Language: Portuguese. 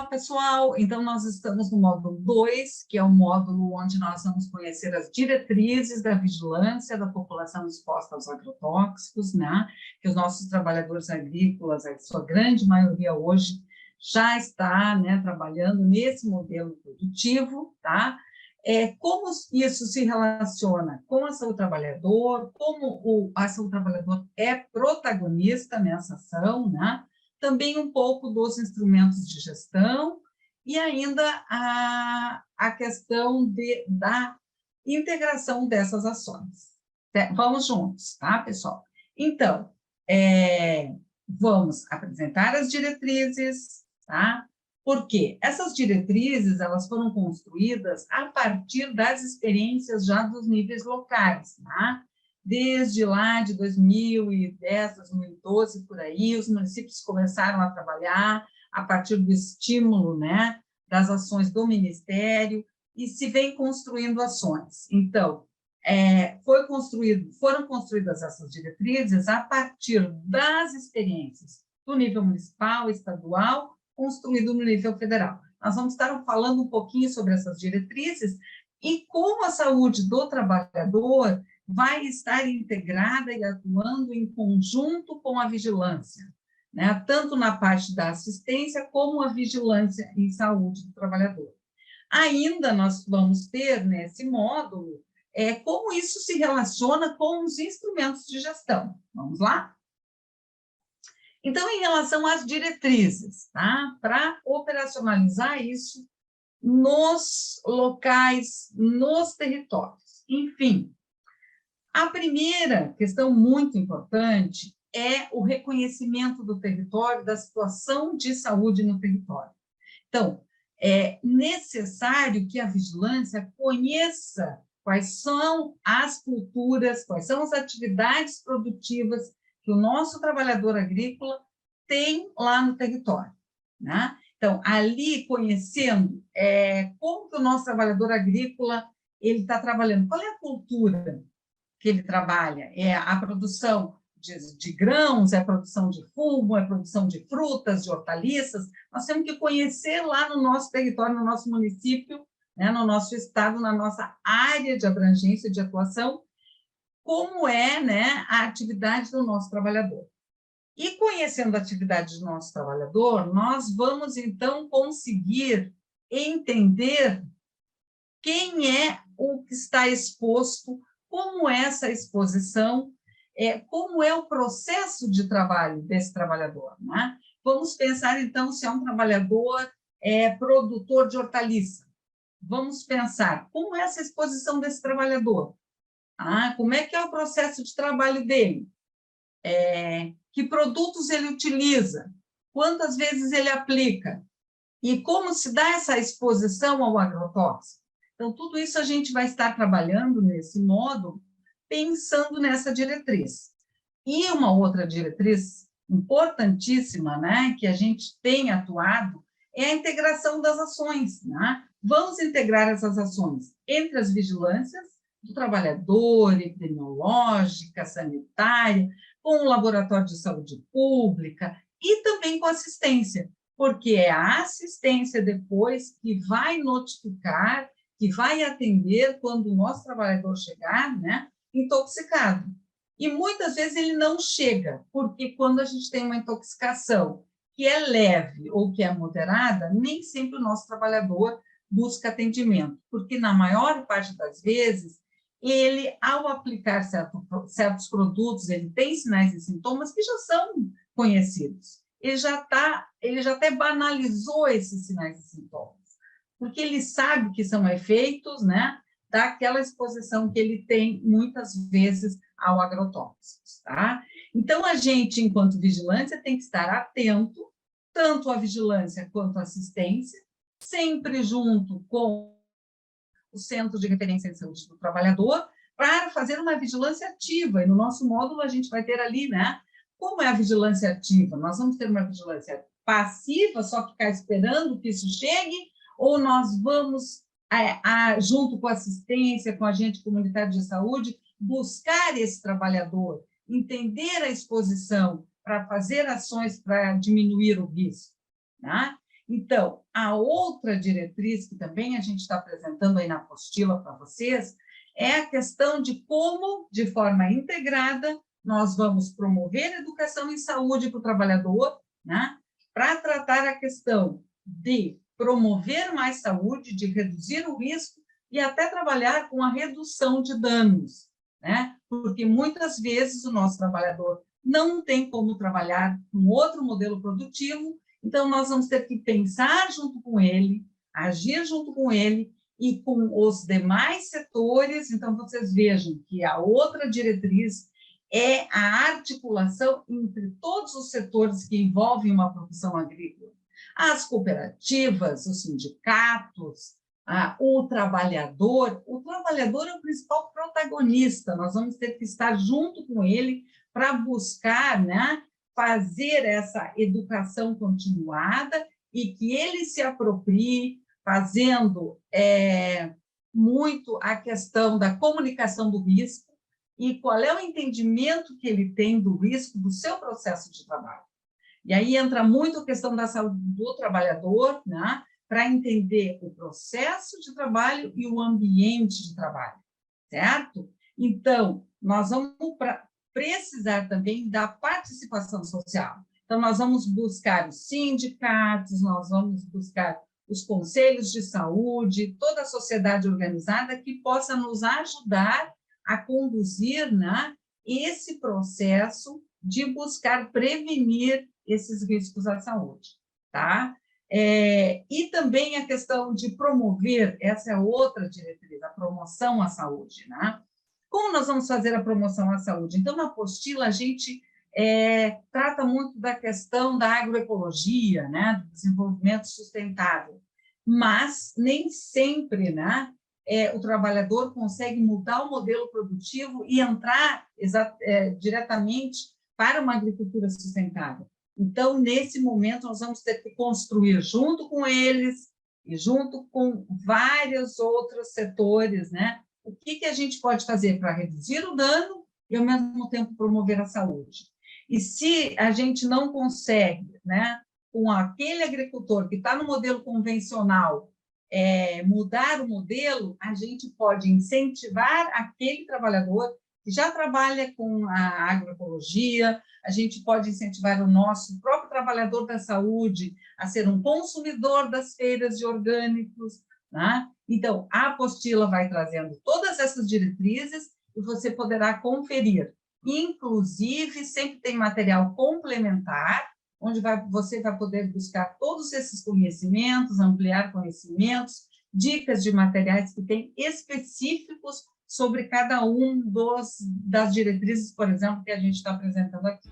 pessoal. Então, nós estamos no módulo 2, que é o módulo onde nós vamos conhecer as diretrizes da vigilância da população exposta aos agrotóxicos, né? Que os nossos trabalhadores agrícolas, a sua grande maioria hoje, já está, né, trabalhando nesse modelo produtivo, tá? Como isso se relaciona com a saúde do trabalhador, como a saúde do trabalhador é protagonista nessa ação, né? Também um pouco dos instrumentos de gestão e ainda a questão da integração dessas ações. Vamos juntos, tá, pessoal? Então, vamos apresentar as diretrizes, tá? Porque essas diretrizes, elas foram construídas a partir das experiências já dos níveis locais, tá? Desde lá de 2010, 2012, por aí, os municípios começaram a trabalhar a partir do estímulo, né, das ações do Ministério, e se vem construindo ações. Então, foram construídas essas diretrizes a partir das experiências do nível municipal, estadual, construído no nível federal. Nós vamos estar falando um pouquinho sobre essas diretrizes e como a saúde do trabalhador vai estar integrada e atuando em conjunto com a vigilância, né? Tanto na parte da assistência como a vigilância em saúde do trabalhador. Ainda nós vamos ter, nesse módulo, como isso se relaciona com os instrumentos de gestão. Vamos lá? Então, em relação às diretrizes, tá? Para operacionalizar isso nos locais, nos territórios, enfim. A primeira questão muito importante é o reconhecimento do território, da situação de saúde no território. Então, é necessário que a vigilância conheça quais são as culturas, quais são as atividades produtivas que o nosso trabalhador agrícola tem lá no território, né? Então, ali, conhecendo como que o nosso trabalhador agrícola ele está trabalhando, qual é a cultura que ele trabalha? É a produção de grãos, é a produção de fumo, é a produção de frutas, de hortaliças. Nós temos que conhecer lá no nosso território, no nosso município, né, no nosso estado, na nossa área de abrangência de atuação, como é, né, a atividade do nosso trabalhador. E conhecendo a atividade do nosso trabalhador, nós vamos, então, conseguir entender quem é o que está exposto, como é essa exposição, como é o processo de trabalho desse trabalhador, né? Vamos pensar, então, se é um trabalhador produtor de hortaliça. Vamos pensar como é essa exposição desse trabalhador. Como é que é o processo de trabalho dele? Que produtos ele utiliza? Quantas vezes ele aplica? E como se dá essa exposição ao agrotóxico? Então, tudo isso a gente vai estar trabalhando nesse módulo, pensando nessa diretriz. E uma outra diretriz importantíssima, né, que a gente tem atuado, é a integração das ações, né? Vamos integrar essas ações entre as vigilâncias do trabalhador, epidemiológica, sanitária, com o laboratório de saúde pública e também com assistência, porque é a assistência depois que vai notificar, que vai atender quando o nosso trabalhador chegar, né, intoxicado. E muitas vezes ele não chega, porque quando a gente tem uma intoxicação que é leve ou que é moderada, nem sempre o nosso trabalhador busca atendimento, porque na maior parte das vezes, ele, ao aplicar certos produtos, ele tem sinais e sintomas que já são conhecidos. Ele já até banalizou esses sinais e sintomas, porque ele sabe que são efeitos, né, daquela exposição que ele tem, muitas vezes, ao agrotóxicos, tá? Então, a gente, enquanto vigilância, tem que estar atento, tanto à vigilância quanto à assistência, sempre junto com o Centro de Referência de Saúde do Trabalhador, para fazer uma vigilância ativa, e no nosso módulo a gente vai ter ali, né, como é a vigilância ativa? Nós vamos ter uma vigilância passiva, só ficar esperando que isso chegue, ou nós vamos, junto com a assistência, com a agente comunitário de saúde, buscar esse trabalhador, entender a exposição para fazer ações para diminuir o risco, né? Então, a outra diretriz que também a gente está apresentando aí na apostila para vocês é a questão de como, de forma integrada, nós vamos promover educação em saúde para o trabalhador, né? Para tratar a questão de promover mais saúde, de reduzir o risco e até trabalhar com a redução de danos, né? Porque muitas vezes o nosso trabalhador não tem como trabalhar com outro modelo produtivo, então nós vamos ter que pensar junto com ele, agir junto com ele e com os demais setores. Então, vocês vejam que a outra diretriz é a articulação entre todos os setores que envolvem uma produção agrícola. As cooperativas, os sindicatos, o trabalhador é o principal protagonista, nós vamos ter que estar junto com ele para buscar, né, fazer essa educação continuada e que ele se aproprie, fazendo muito a questão da comunicação do risco e qual é o entendimento que ele tem do risco do seu processo de trabalho. E aí entra muito a questão da saúde do trabalhador, né, para entender o processo de trabalho e o ambiente de trabalho, certo? Então, nós vamos precisar também da participação social. Então, nós vamos buscar os sindicatos, nós vamos buscar os conselhos de saúde, toda a sociedade organizada que possa nos ajudar a conduzir, né, esse processo de buscar prevenir esses riscos à saúde, tá? E também a questão de promover, essa é outra diretriz, a promoção à saúde, né? Como nós vamos fazer a promoção à saúde? Então, na apostila, a gente trata muito da questão da agroecologia, né, do desenvolvimento sustentável, mas nem sempre, né, o trabalhador consegue mudar o modelo produtivo e entrar diretamente para uma agricultura sustentável. Então, nesse momento, nós vamos ter que construir junto com eles e junto com vários outros setores, né, o que a gente pode fazer para reduzir o dano e, ao mesmo tempo, promover a saúde. E se a gente não consegue, né, com aquele agricultor que está no modelo convencional, mudar o modelo, a gente pode incentivar aquele trabalhador que já trabalha com a agroecologia, a gente pode incentivar o nosso próprio trabalhador da saúde a ser um consumidor das feiras de orgânicos, né? Então, a apostila vai trazendo todas essas diretrizes e você poderá conferir. Inclusive, sempre tem material complementar, onde você vai poder buscar todos esses conhecimentos, ampliar conhecimentos, dicas de materiais que tem específicos sobre cada um das diretrizes, por exemplo, que a gente está apresentando aqui.